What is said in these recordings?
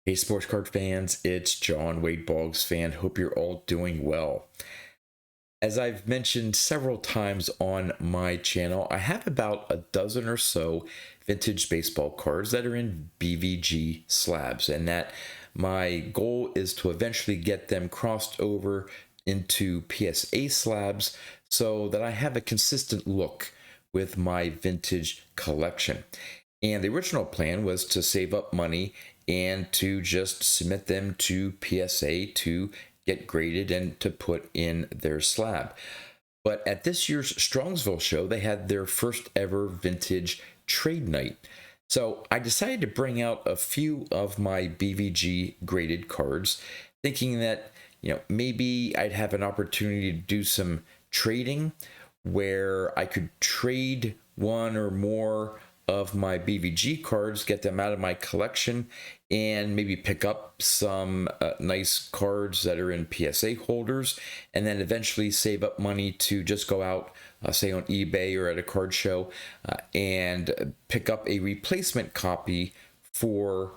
Hey, sports card fans, it's John Wade Boggs fan. Hope you're all doing well. As I've mentioned several times on my channel, I have about a dozen or so vintage baseball cards that are in BVG slabs, and that my goal is to eventually get them crossed over into PSA slabs so that I have a consistent look with my vintage collection. And the original plan was to save up money and to just submit them to PSA to get graded and to put in their slab. But at this year's Strongsville show, they had their first ever vintage trade night. So I decided to bring out a few of my BVG graded cards, thinking that, maybe I'd have an opportunity to do some trading where I could trade one or more of my BVG cards, get them out of my collection, and maybe pick up some nice cards that are in PSA holders, and then eventually save up money to just go out, say on eBay or at a card show, and pick up a replacement copy for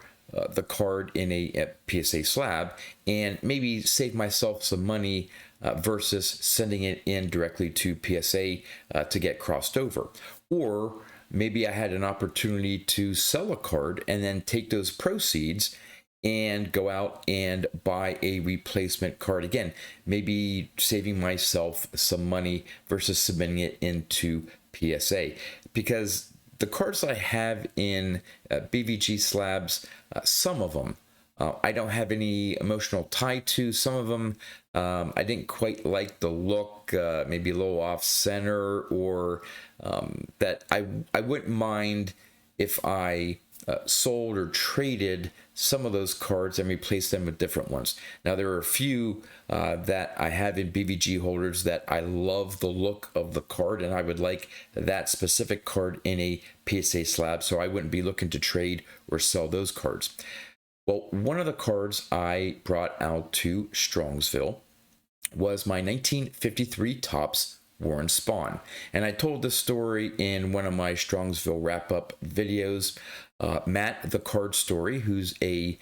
the card in a PSA slab, and maybe save myself some money versus sending it in directly to PSA to get crossed over. Or maybe I had an opportunity to sell a card and then take those proceeds and go out and buy a replacement card again, maybe saving myself some money versus submitting it into PSA. Because the cards I have in BVG slabs, some of them I don't have any emotional tie to. Some of them I didn't quite like the look, maybe a little off center, or that I wouldn't mind if I sold or traded some of those cards and replaced them with different ones. Now, there are a few that I have in BVG holders that I love the look of the card, and I would like that specific card in a PSA slab, so I wouldn't be looking to trade or sell those cards. Well, one of the cards I brought out to Strongsville was my 1953 Topps Warren Spahn. And I told this story in one of my Strongsville wrap-up videos. Matt, the card story, who's a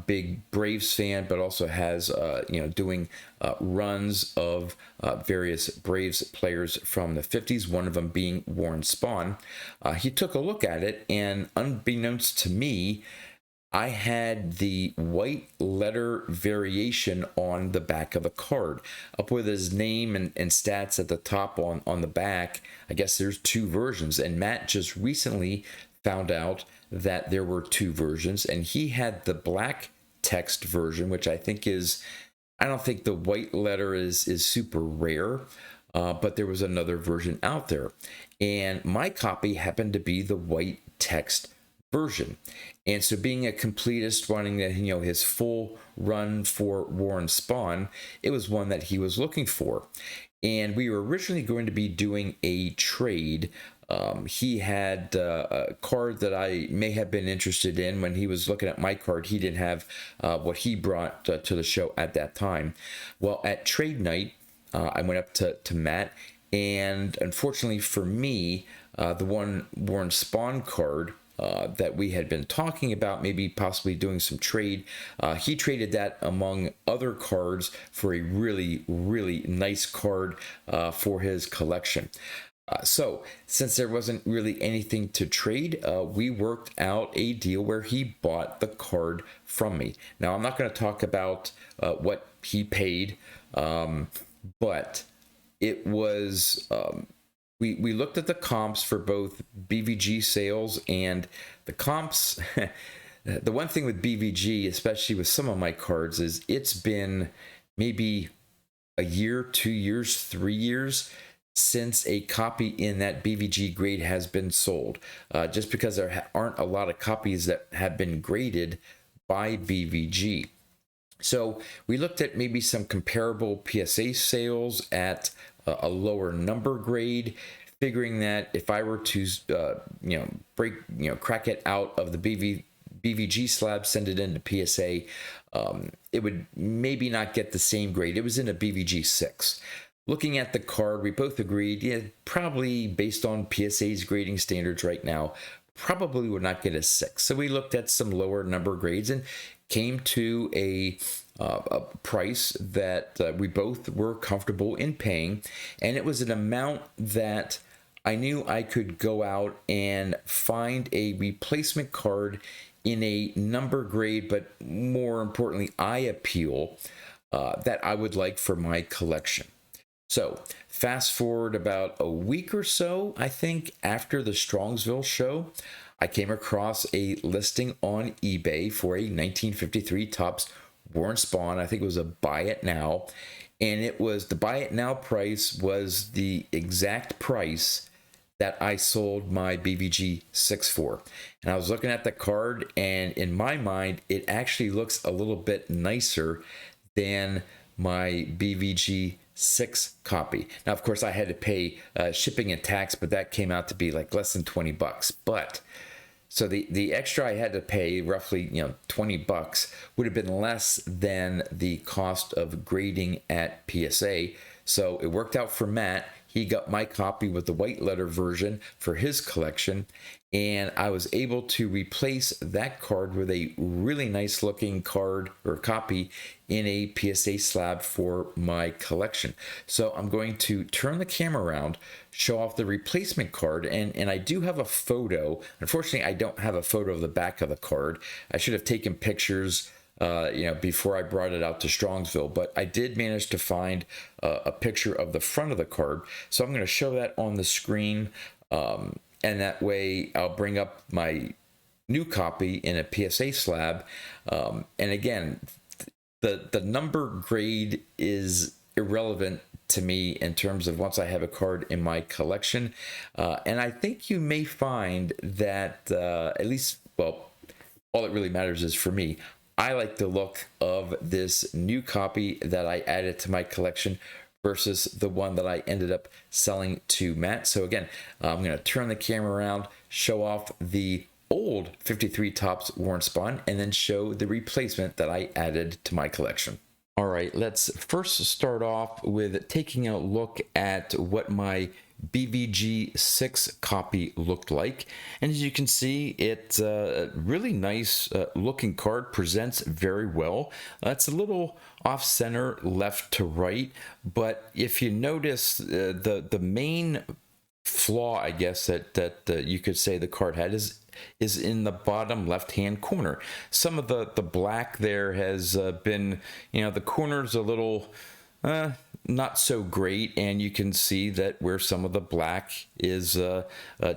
big Braves fan, but also has, doing runs of various Braves players from the 50s, one of them being Warren Spahn. He took a look at it, and unbeknownst to me, I had the white letter variation on the back of the card, up with his name and stats at the top on the back. I guess there's two versions, and Matt just recently found out that there were two versions, and he had the black text version, which I don't think the white letter is super rare, but there was another version out there, and my copy happened to be the white text version. And so, being a completist running his full run for Warren Spahn, it was one that he was looking for. And we were originally going to be doing a trade. He had a card that I may have been interested in. When he was looking at my card, he didn't have what he brought to the show at that time. Well, at trade night, I went up to Matt, and unfortunately for me, the one Warren Spahn card that we had been talking about, maybe possibly doing some trade, he traded that among other cards for a really, really nice card for his collection. So since there wasn't really anything to trade, we worked out a deal where he bought the card from me. Now, I'm not going to talk about what he paid, but it was... We looked at the comps for both BVG sales, and the comps. The one thing with BVG, especially with some of my cards, is it's been maybe a year, 2 years, 3 years since a copy in that BVG grade has been sold, just because there aren't a lot of copies that have been graded by BVG. So we looked at maybe some comparable PSA sales at a lower number grade, figuring that if I were to, crack it out of the BVG slab, send it into PSA, it would maybe not get the same grade. It was in a BVG 6. Looking at the card, we both agreed, probably based on PSA's grading standards right now, probably would not get a 6. So we looked at some lower number grades, and came to a price that we both were comfortable in paying, and it was an amount that I knew I could go out and find a replacement card in a number grade, but more importantly, eye appeal that I would like for my collection. So fast forward about a week or so, I think, after the Strongsville show, I came across a listing on eBay for a 1953 Topps Warren Spahn. I think it was a buy it now. And it was, the buy it now price was the exact price that I sold my BVG 6 for. And I was looking at the card, and in my mind, it actually looks a little bit nicer than my BVG 6 copy. Now, of course, I had to pay shipping and tax, but that came out to be like less than 20 bucks. But so the extra I had to pay, roughly, 20 bucks, would have been less than the cost of grading at PSA. So it worked out for Matt. He got my copy with the white letter version for his collection, and I was able to replace that card with a really nice looking card or copy in a PSA slab for my collection. So I'm going to turn the camera around, show off the replacement card, and I do have a photo. Unfortunately, I don't have a photo of the back of the card. I should have taken pictures before I brought it out to Strongsville, but I did manage to find a picture of the front of the card. So I'm going to show that on the screen, and that way I'll bring up my new copy in a PSA slab. And again, the number grade is irrelevant to me in terms of once I have a card in my collection. And I think you may find that at least, well, all that really matters is for me, I like the look of this new copy that I added to my collection versus the one that I ended up selling to Matt. So again, I'm going to turn the camera around, show off the old 53 Topps Warren Spahn, and then show the replacement that I added to my collection. All right, let's first start off with taking a look at what my BVG 6 copy looked like. And as you can see, it's a really nice looking card, presents very well. It's a little off center left to right, but if you notice, the main flaw, I guess, that you could say the card had is in the bottom left hand corner. Some of the black there has been, the corner's a little not so great, and you can see that where some of the black is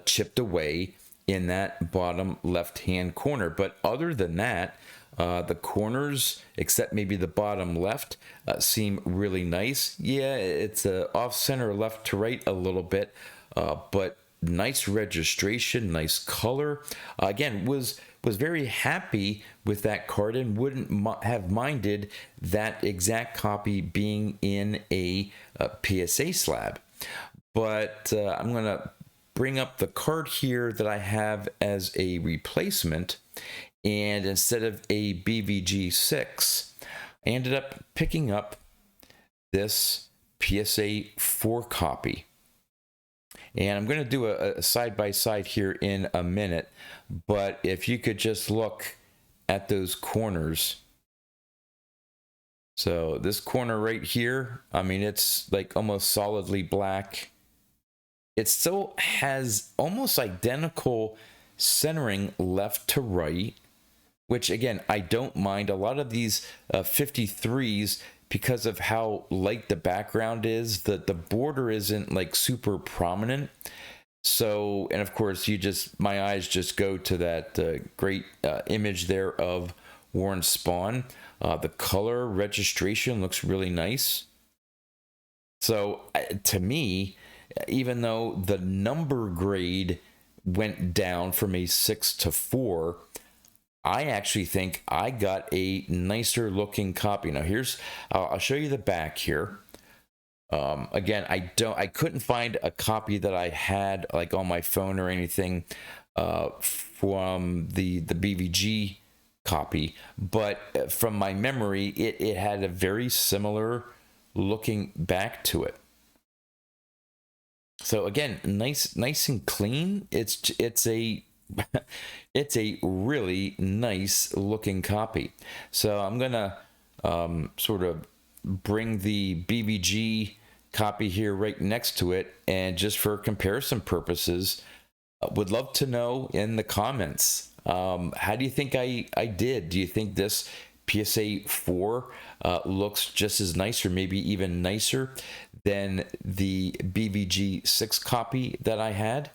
chipped away in that bottom left hand corner. But other than that, the corners, except maybe the bottom left, seem really nice. Yeah, it's off center left to right a little bit, but nice registration, nice color. Again, was very happy with that card and wouldn't have minded that exact copy being in a PSA slab. But I'm going to bring up the card here that I have as a replacement, and instead of a BVG 6, I ended up picking up this PSA 4 copy. And I'm going to do a side-by-side here in a minute, but if you could just look at those corners. So this corner right here, I mean, it's like almost solidly black. It still has almost identical centering left to right, which again, I don't mind. A lot of these 53s, because of how light the background is, the border isn't like super prominent. So, and of course, my eyes just go to that great image there of Warren Spahn. The color registration looks really nice. So to me, even though the number grade went down from a 6 to 4, I actually think I got a nicer looking copy. Now I'll show you the back here. Again, I couldn't find a copy that I had like on my phone or anything from the BVG copy, but from my memory, it had a very similar looking back to it. So again, nice and clean. It's a it's a really nice looking copy. So I'm gonna sort of bring the BVG copy here right next to it, and just for comparison purposes, would love to know in the comments, how do you think I did? Do you think this PSA 4 looks just as nice, or maybe even nicer than the BVG 6 copy that I had?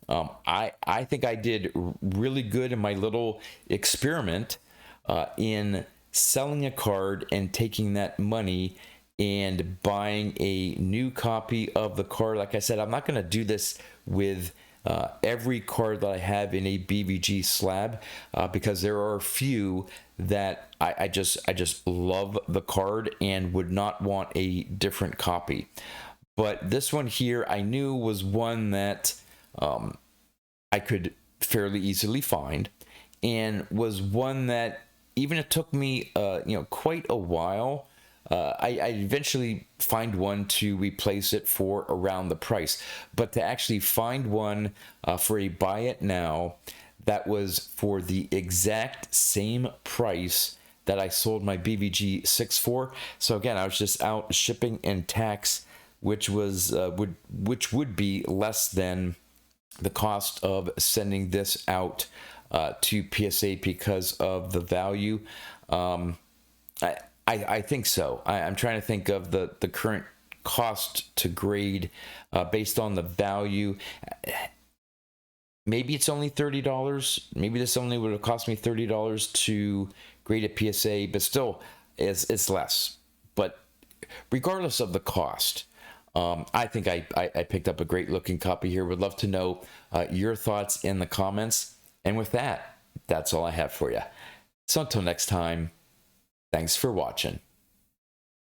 I think I did really good in my little experiment in selling a card and taking that money and buying a new copy of the card. Like I said, I'm not going to do this with every card that I have in a BVG slab, because there are a few that I just love the card and would not want a different copy. But this one here, I knew was one that I could fairly easily find, and was one that, even it took me quite a while, I eventually find one to replace it for around the price. But to actually find one for a buy it now that was for the exact same price that I sold my BVG 6 for. So again, I was just out shipping and tax, which was which would be less than the cost of sending this out to PSA because of the value. I think so. I'm trying to think of the current cost to grade based on the value. Maybe it's only $30. Maybe this only would have cost me $30 to grade a PSA, but still, it's less. But regardless of the cost, I think I picked up a great looking copy here. Would love to know your thoughts in the comments. And with that, that's all I have for you. So until next time, thanks for watching.